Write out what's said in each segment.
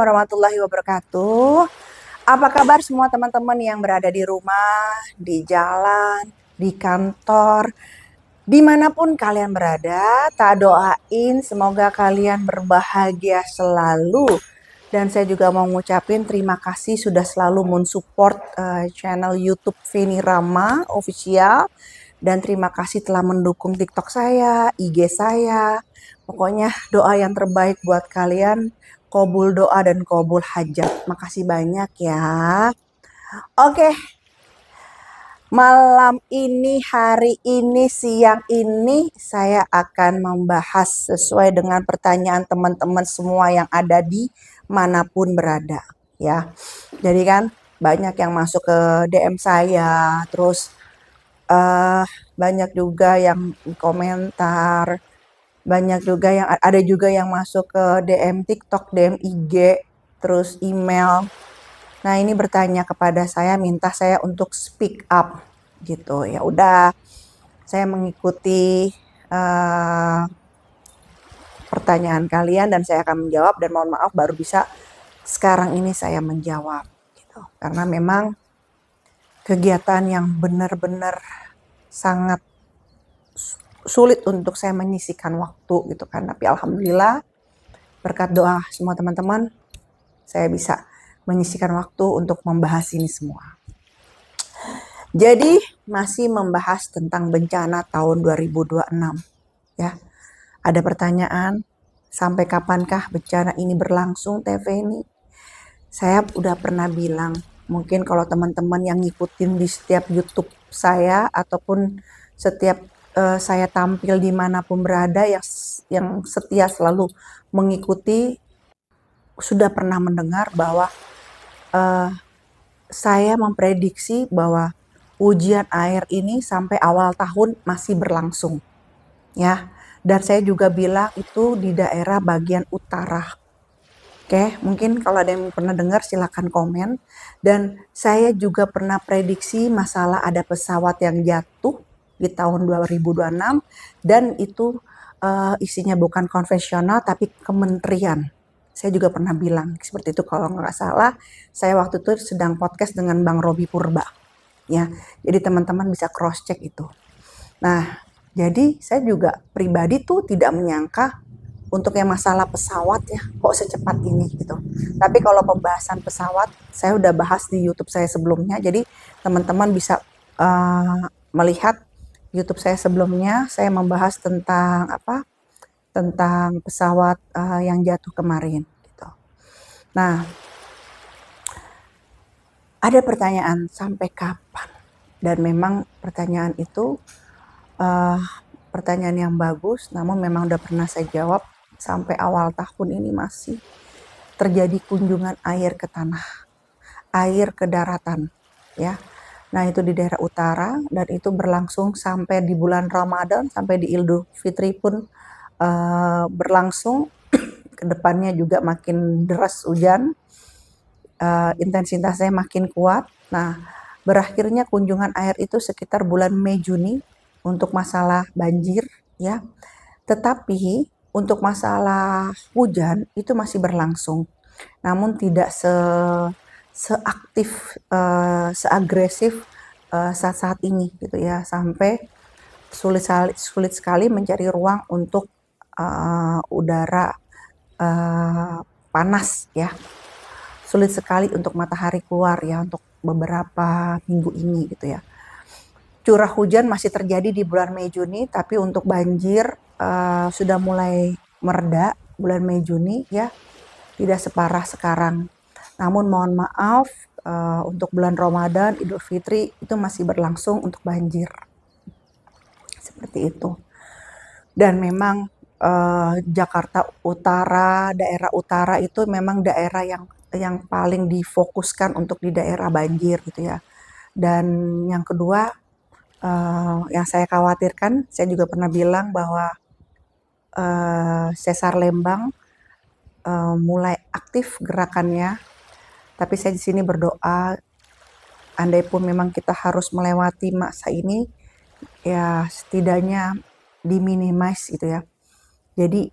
warahmatullahi wabarakatuh. Apa kabar semua teman-teman yang berada di rumah, di jalan, di kantor, dimanapun kalian berada, tak doain semoga kalian berbahagia selalu. Dan saya juga mau ngucapin terima kasih sudah selalu mensupport channel YouTube Feni Rama Official. Dan terima kasih telah mendukung TikTok saya, IG saya. Pokoknya doa yang terbaik buat kalian. Kobul doa dan kobul hajat. Makasih banyak ya. Oke, malam ini, hari ini, siang ini saya akan membahas sesuai dengan pertanyaan teman-teman semua yang ada di manapun berada ya. Jadi kan banyak yang masuk ke DM saya, terus banyak juga yang komentar, banyak juga yang ada juga yang masuk ke DM TikTok, DM IG, terus email. Nah, ini bertanya kepada saya, minta saya untuk speak up gitu. Ya udah, saya mengikuti pertanyaan kalian dan saya akan menjawab, dan mohon maaf baru bisa sekarang ini saya menjawab gitu. Karena memang kegiatan yang benar-benar sangat sulit untuk saya menyisihkan waktu gitu kan. Tapi alhamdulillah berkat doa semua teman-teman saya bisa menyisihkan waktu untuk membahas ini semua. Jadi masih membahas tentang bencana tahun 2026 ya. Ada pertanyaan, sampai kapankah bencana ini berlangsung, TV ini? Saya udah pernah bilang, mungkin kalau teman-teman yang ngikutin di setiap YouTube saya ataupun setiap saya tampil dimanapun berada, yang setia selalu mengikuti, sudah pernah mendengar bahwa saya memprediksi bahwa ujian air ini sampai awal tahun masih berlangsung ya. Dan saya juga bilang itu di daerah bagian utara. Oke, mungkin kalau ada yang pernah dengar silakan komen. Dan saya juga pernah prediksi masalah ada pesawat yang jatuh di tahun 2026 dan itu isinya bukan konvensional tapi kementerian. Saya juga pernah bilang seperti itu kalau nggak salah. Saya waktu itu sedang podcast dengan Bang Robi Purba. Ya, jadi teman-teman bisa cross check itu. Nah, jadi saya juga pribadi tuh tidak menyangka untuk yang masalah pesawat ya kok secepat ini gitu. Tapi kalau pembahasan pesawat saya udah bahas di YouTube saya sebelumnya. Jadi teman-teman bisa melihat YouTube saya sebelumnya. Saya membahas tentang apa? Tentang pesawat yang jatuh kemarin gitu. Nah, ada pertanyaan sampai kapan? Dan memang pertanyaan itu pertanyaan yang bagus, namun memang udah pernah saya jawab. Sampai awal tahun ini masih terjadi kunjungan air ke tanah, air ke daratan ya. Nah, itu di daerah utara dan itu berlangsung sampai di bulan Ramadan, sampai di Idul Fitri pun berlangsung. Kedepannya juga makin deras hujan, intensitasnya makin kuat. Nah, berakhirnya kunjungan air itu sekitar bulan Mei Juni untuk masalah banjir ya. Tetapi untuk masalah hujan itu masih berlangsung. Namun tidak seaktif, seagresif saat-saat ini gitu ya. Sampai sulit sekali mencari ruang untuk udara panas ya. Sulit sekali untuk matahari keluar ya untuk beberapa minggu ini gitu ya. Curah hujan masih terjadi di bulan Mei Juni, tapi untuk banjir sudah mulai mereda bulan Mei Juni ya, tidak separah sekarang. Namun mohon maaf untuk bulan Ramadan, Idul Fitri itu masih berlangsung untuk banjir. Seperti itu. Dan memang Jakarta Utara, daerah utara itu memang daerah yang paling difokuskan untuk di daerah banjir gitu ya. Dan yang kedua, yang saya khawatirkan, saya juga pernah bilang bahwa Sesar Lembang mulai aktif gerakannya, tapi saya di sini berdoa, andai pun memang kita harus melewati masa ini, ya setidaknya diminimize gitu ya. Jadi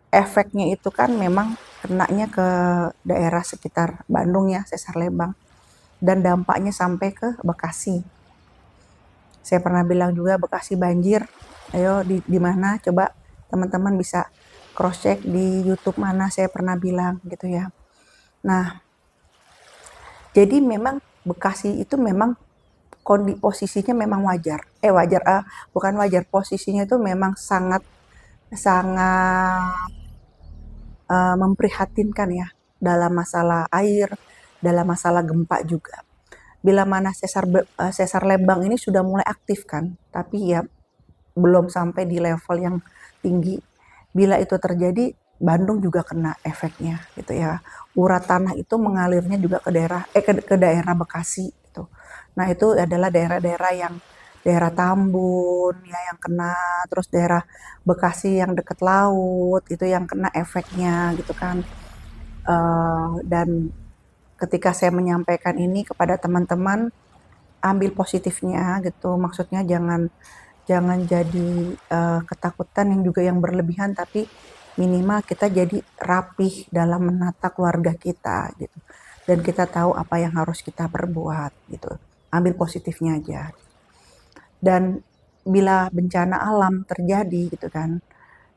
efeknya itu kan memang kenanya ke daerah sekitar Bandung ya, Sesar Lembang, dan dampaknya sampai ke Bekasi. Saya pernah bilang juga Bekasi banjir. Ayo di mana coba teman-teman bisa cross check di YouTube mana saya pernah bilang gitu ya. Nah, jadi memang Bekasi itu memang posisinya memang wajar. Wajar, bukan wajar, posisinya itu memang sangat sangat memprihatinkan ya dalam masalah air, dalam masalah gempa juga. Bila mana Sesar Lembang ini sudah mulai aktif kan, tapi ya belum sampai di level yang tinggi. Bila itu terjadi, Bandung juga kena efeknya gitu ya. Urat tanah itu mengalirnya juga ke daerah Bekasi gitu. Nah, itu adalah daerah-daerah yang daerah Tambun ya yang kena, terus daerah Bekasi yang dekat laut itu yang kena efeknya gitu kan. Dan ketika saya menyampaikan ini kepada teman-teman, ambil positifnya gitu. Maksudnya jangan jangan jadi ketakutan yang juga yang berlebihan, tapi minimal kita jadi rapih dalam menata keluarga kita gitu. Dan kita tahu apa yang harus kita perbuat gitu. Ambil positifnya aja. Dan bila bencana alam terjadi gitu kan,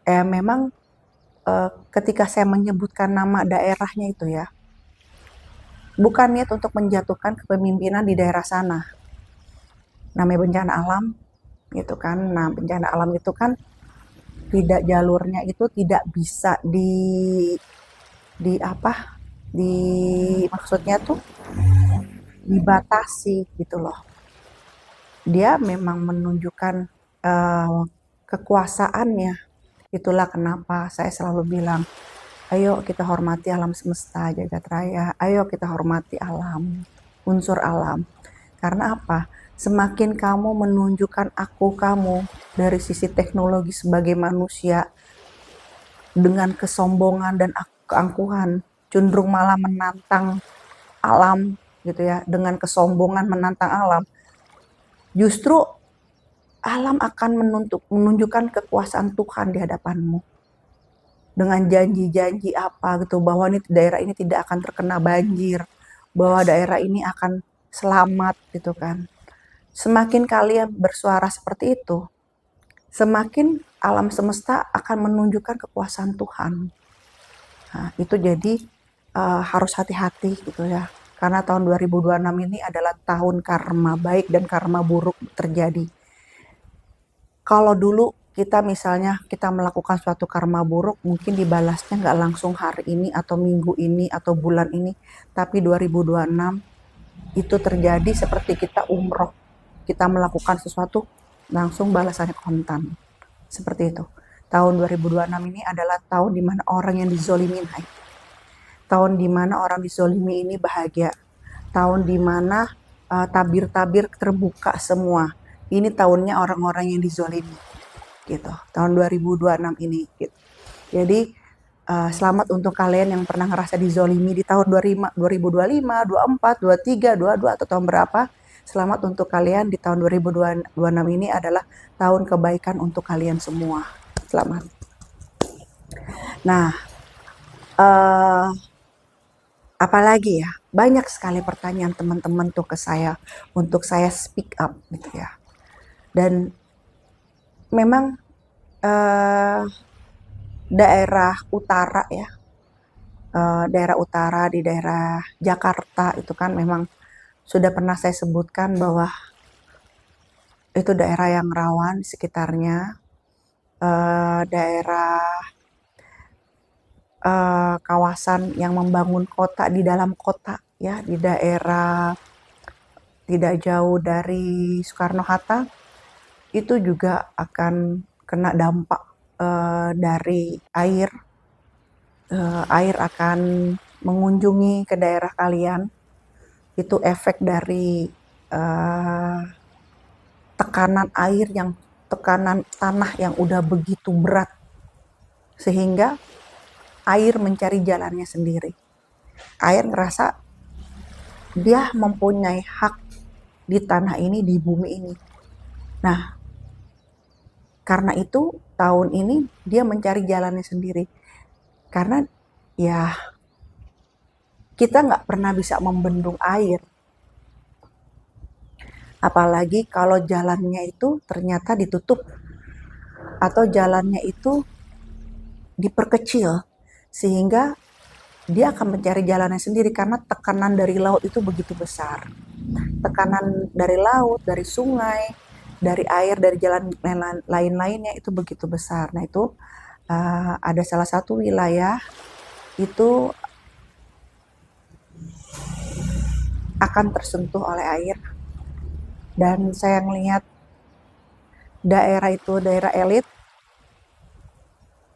memang ketika saya menyebutkan nama daerahnya itu ya, bukan niat untuk menjatuhkan kepemimpinan di daerah sana. Namanya bencana alam gitu kan. Nah, bencana alam itu kan tidak jalurnya itu tidak bisa di apa? Di maksudnya tuh dibatasi gitu loh. Dia memang menunjukkan kekuasaannya. Itulah kenapa saya selalu bilang, ayo kita hormati alam semesta jagat raya. Ayo kita hormati alam, unsur alam. Karena apa? Semakin kamu menunjukkan aku kamu dari sisi teknologi sebagai manusia dengan kesombongan dan keangkuhan, cenderung malah menantang alam gitu ya, dengan kesombongan menantang alam, justru alam akan menunjukkan kekuasaan Tuhan di hadapanmu. Dengan janji-janji apa gitu, bahwa daerah ini tidak akan terkena banjir, bahwa daerah ini akan selamat gitu kan. Semakin kalian bersuara seperti itu, semakin alam semesta akan menunjukkan kekuasaan Tuhan. Nah, itu jadi harus hati-hati gitu ya. Karena tahun 2026 ini adalah tahun karma baik dan karma buruk terjadi. Kalau dulu kita misalnya kita melakukan suatu karma buruk, mungkin dibalasnya nggak langsung hari ini atau minggu ini atau bulan ini, tapi 2026 itu terjadi seperti kita umroh. Kita melakukan sesuatu, langsung balasannya kontan. Seperti itu. Tahun 2026 ini adalah tahun di mana orang yang dizolimi naik. Tahun di mana orang dizolimi ini bahagia. Tahun di mana tabir-tabir terbuka semua. Ini tahunnya orang-orang yang dizolimi. Gitu. Tahun 2026 ini. Gitu. Jadi selamat untuk kalian yang pernah ngerasa dizolimi di tahun 2025, 24, 23, 22 atau tahun berapa. Selamat untuk kalian di tahun 2026 ini adalah tahun kebaikan untuk kalian semua. Selamat. Nah, apalagi ya, banyak sekali pertanyaan teman-teman tuh ke saya untuk saya speak up gitu ya. Dan memang daerah utara ya, daerah utara di daerah Jakarta itu kan memang sudah pernah saya sebutkan bahwa itu daerah yang rawan di sekitarnya, daerah kawasan yang membangun kota di dalam kota ya, di daerah tidak jauh dari Soekarno-Hatta, itu juga akan kena dampak dari air. Air akan mengunjungi ke daerah kalian. Itu efek dari tekanan tanah yang udah begitu berat, sehingga air mencari jalannya sendiri. Air ngerasa dia mempunyai hak di tanah ini, di bumi ini. Nah, karena itu tahun ini dia mencari jalannya sendiri. Karena ya kita nggak pernah bisa membendung air. Apalagi kalau jalannya itu ternyata ditutup atau jalannya itu diperkecil sehingga dia akan mencari jalannya sendiri karena tekanan dari laut itu begitu besar. Tekanan dari laut, dari sungai, dari air, dari jalan lain-lainnya itu begitu besar. Nah itu ada salah satu wilayah itu akan tersentuh oleh air dan saya melihat daerah itu daerah elit,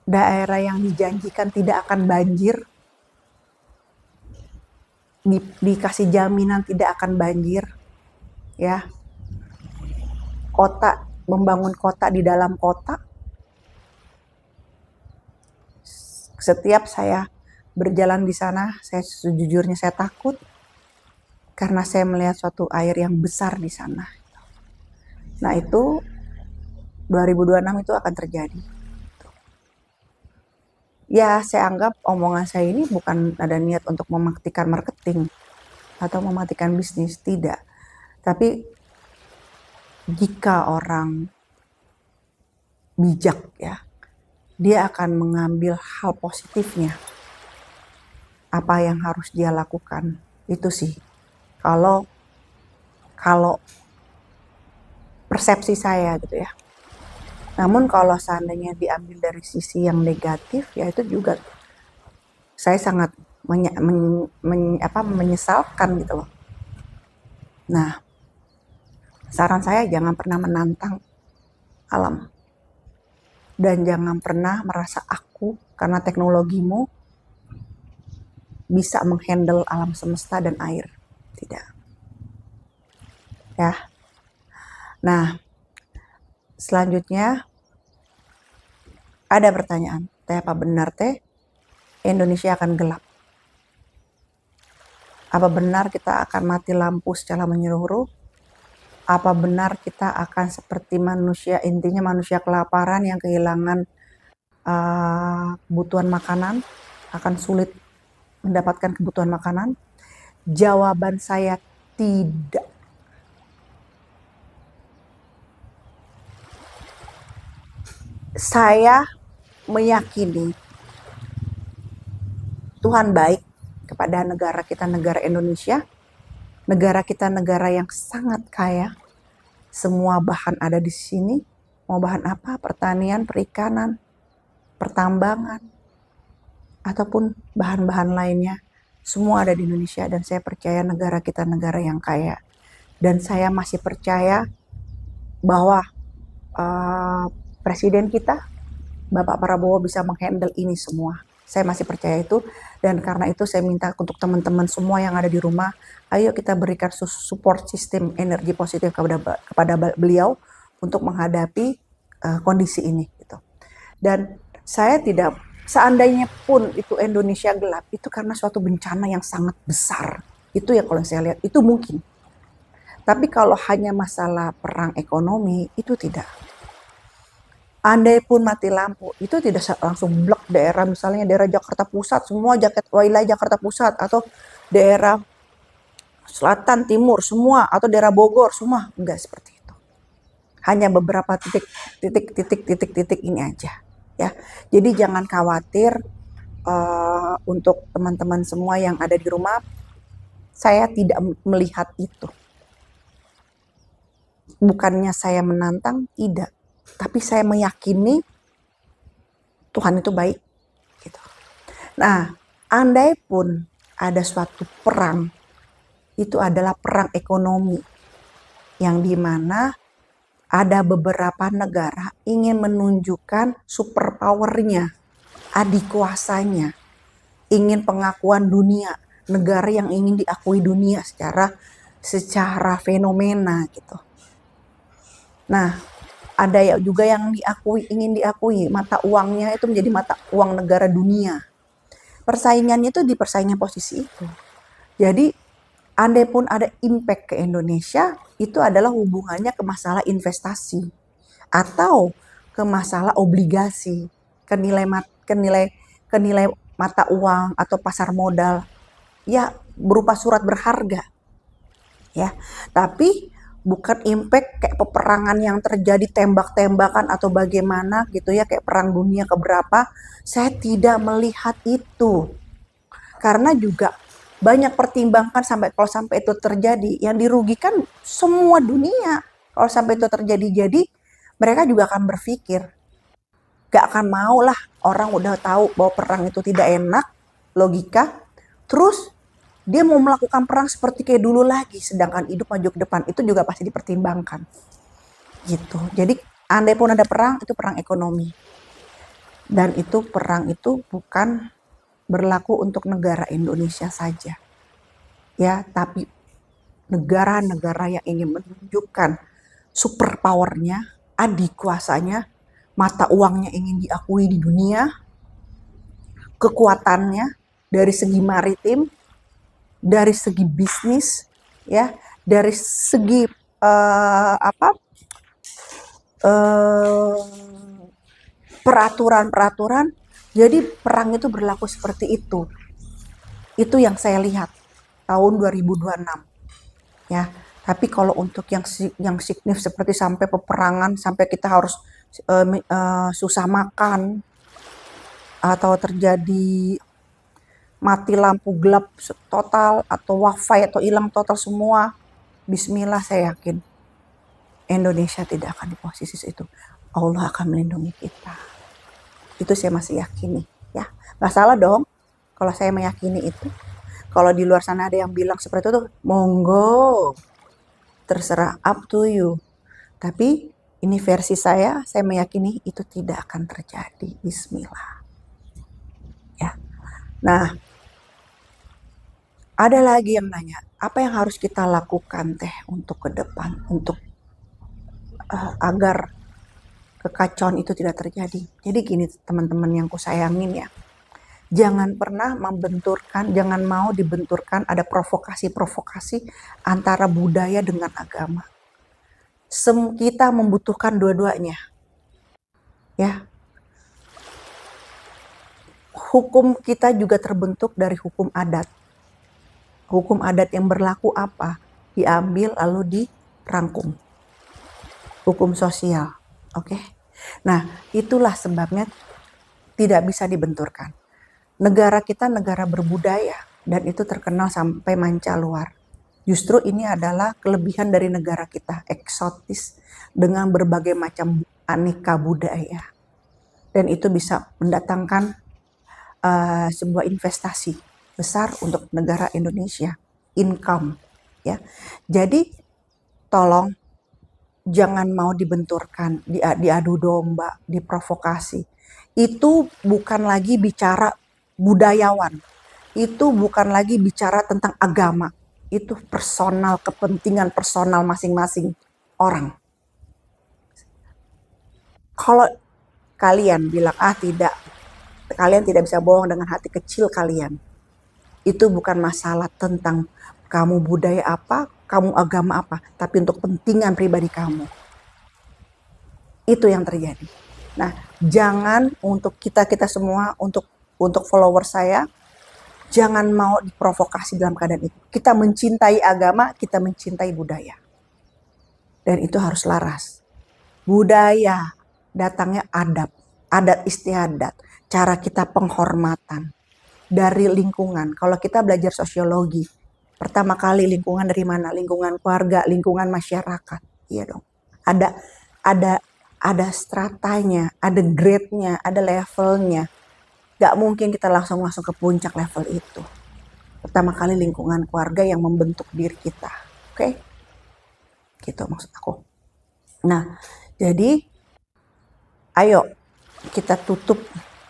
daerah yang dijanjikan tidak akan banjir, dikasih jaminan tidak akan banjir, ya. Kota, membangun kota di dalam kota. Setiap saya berjalan di sana, saya sejujurnya saya takut karena saya melihat suatu air yang besar di sana. Nah itu 2026 itu akan terjadi. Ya saya anggap omongan saya ini bukan ada niat untuk mematikan marketing atau mematikan bisnis, tidak. Tapi jika orang bijak ya, dia akan mengambil hal positifnya. Apa yang harus dia lakukan, itu sih. Kalau persepsi saya gitu ya. Namun kalau seandainya diambil dari sisi yang negatif, ya itu juga saya sangat menyesalkan gitu loh. Nah, saran saya jangan pernah menantang alam. Dan jangan pernah merasa aku karena teknologimu bisa menghandle alam semesta dan air. Tidak. Ya. Nah, selanjutnya ada pertanyaan. Teh apa benar teh Indonesia akan gelap? Apa benar kita akan mati lampu secara menyeluruh? Apa benar kita akan seperti manusia, intinya manusia kelaparan yang kehilangan kebutuhan makanan, akan sulit mendapatkan kebutuhan makanan? Jawaban saya tidak. Saya meyakini Tuhan baik kepada negara kita, negara Indonesia. Negara kita negara yang sangat kaya. Semua bahan ada di sini. Mau bahan apa? Pertanian, perikanan, pertambangan, ataupun bahan-bahan lainnya. Semua ada di Indonesia dan saya percaya negara kita negara yang kaya. Dan saya masih percaya bahwa presiden kita, Bapak Prabowo bisa menghandle ini semua. Saya masih percaya itu dan karena itu saya minta untuk teman-teman semua yang ada di rumah, ayo kita berikan support sistem energi positif kepada beliau untuk menghadapi kondisi ini gitu. Dan saya tidak, seandainya pun itu Indonesia gelap, itu karena suatu bencana yang sangat besar. Itu ya kalau saya lihat, itu mungkin. Tapi kalau hanya masalah perang ekonomi, itu tidak. Andai pun mati lampu, itu tidak langsung blok daerah, misalnya daerah Jakarta Pusat, semua wilayah Jakarta Pusat, atau daerah selatan, timur, semua, atau daerah Bogor, semua. Enggak seperti itu. Hanya beberapa titik ini aja. Ya, jadi jangan khawatir untuk teman-teman semua yang ada di rumah, saya tidak melihat itu. Bukannya saya menantang, tidak. Tapi saya meyakini Tuhan itu baik. Gitu. Nah, andai pun ada suatu perang, itu adalah perang ekonomi. Yang dimana ada beberapa negara ingin menunjukkan superpowernya, adikuasanya, ingin pengakuan dunia, negara yang ingin diakui dunia secara fenomena gitu. Nah, ada juga yang ingin diakui, mata uangnya itu menjadi mata uang negara dunia. Persaingannya itu di persaingan posisi itu. Jadi, andai pun ada impact ke Indonesia, itu adalah hubungannya ke masalah investasi atau ke masalah obligasi, ke nilai mata uang atau pasar modal, ya berupa surat berharga, ya. Tapi bukan impact kayak peperangan yang terjadi tembak-tembakan atau bagaimana gitu ya, kayak perang dunia keberapa. Saya tidak melihat itu. Karena juga banyak pertimbangkan kalau sampai itu terjadi, yang dirugikan semua dunia. Kalau sampai itu terjadi, jadi mereka juga akan berpikir, gak akan mau lah, orang udah tahu bahwa perang itu tidak enak, logika, terus dia mau melakukan perang seperti kayak dulu lagi, sedangkan hidup maju ke depan, itu juga pasti dipertimbangkan. Gitu. Jadi andai pun ada perang, itu perang ekonomi. Dan itu perang itu bukan berlaku untuk negara Indonesia saja. Ya, tapi negara-negara yang ingin menunjukkan super powernya, adik kuasanya, mata uangnya ingin diakui di dunia, kekuatannya dari segi maritim, dari segi bisnis, ya, dari segi apa peraturan-peraturan. Jadi perang itu berlaku seperti itu. Itu yang saya lihat tahun 2026. Ya, tapi kalau untuk yang signif seperti sampai peperangan, sampai kita harus susah makan atau terjadi mati lampu gelap total atau wifi atau hilang total semua, bismillah saya yakin Indonesia tidak akan di posisi itu. Allah akan melindungi kita. Itu saya masih yakini, ya. Nggak salah dong kalau saya meyakini itu. Kalau di luar sana ada yang bilang seperti itu, monggo, terserah, up to you. Tapi ini versi saya meyakini itu tidak akan terjadi. Bismillah. Ya. Nah, ada lagi yang nanya, apa yang harus kita lakukan teh untuk ke depan, untuk agar kekacauan itu tidak terjadi. Jadi gini teman-teman yang kusayangin ya, jangan pernah membenturkan, jangan mau dibenturkan ada provokasi-provokasi antara budaya dengan agama. Kita membutuhkan dua-duanya. Ya. Hukum kita juga terbentuk dari hukum adat. Hukum adat yang berlaku apa? Diambil lalu dirangkum. Hukum sosial. Oke. Nah, itulah sebabnya tidak bisa dibenturkan. Negara kita negara berbudaya dan itu terkenal sampai manca luar. Justru ini adalah kelebihan dari negara kita, eksotis dengan berbagai macam aneka budaya. Dan itu bisa mendatangkan sebuah investasi besar untuk negara Indonesia, income, ya. Jadi tolong jangan mau dibenturkan, diadu domba, diprovokasi. Itu bukan lagi bicara budayawan. Itu bukan lagi bicara tentang agama. Itu personal, kepentingan personal masing-masing orang. Kalau kalian bilang, tidak, kalian tidak bisa bohong dengan hati kecil kalian. Itu bukan masalah tentang kamu budaya apa, kamu agama apa, tapi untuk kepentingan pribadi kamu. Itu yang terjadi. Nah, jangan untuk kita semua, untuk follower saya, jangan mau diprovokasi dalam keadaan itu. Kita mencintai agama, kita mencintai budaya. Dan itu harus laras. Budaya datangnya adat istiadat, cara kita penghormatan dari lingkungan. Kalau kita belajar sosiologi, pertama kali lingkungan dari mana? Lingkungan keluarga, lingkungan masyarakat. Iya dong. Ada stratanya, ada grade-nya, ada levelnya. Gak mungkin kita langsung ke puncak level itu. Pertama kali lingkungan keluarga yang membentuk diri kita. Oke? Gitu maksud aku. Nah, jadi ayo kita tutup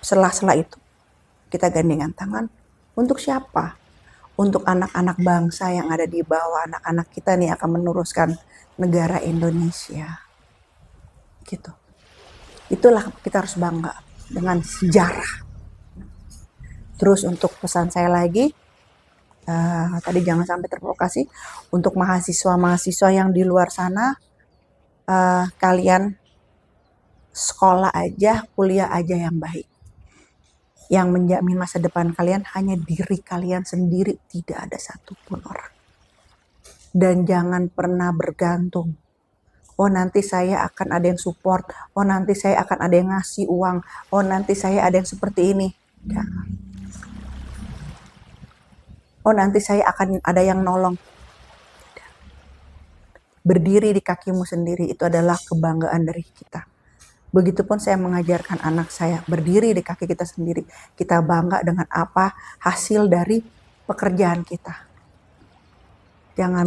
sela-sela itu. Kita gandengan tangan. Untuk siapa? Untuk anak-anak bangsa yang ada di bawah. Anak-anak kita nih akan meneruskan negara Indonesia. Gitu. Itulah kita harus bangga dengan sejarah. Terus untuk pesan saya lagi, tadi jangan sampai terprovokasi. Untuk mahasiswa-mahasiswa yang di luar sana, kalian sekolah aja, kuliah aja yang baik. Yang menjamin masa depan kalian hanya diri kalian sendiri, tidak ada satupun orang. Dan jangan pernah bergantung. Oh nanti saya akan ada yang support, oh nanti saya akan ada yang ngasih uang, oh nanti saya ada yang seperti ini. Jangan. Oh nanti saya akan ada yang nolong. Berdiri di kakimu sendiri itu adalah kebanggaan dari kita. Begitupun saya mengajarkan anak saya, berdiri di kaki kita sendiri. Kita bangga dengan apa hasil dari pekerjaan kita. Jangan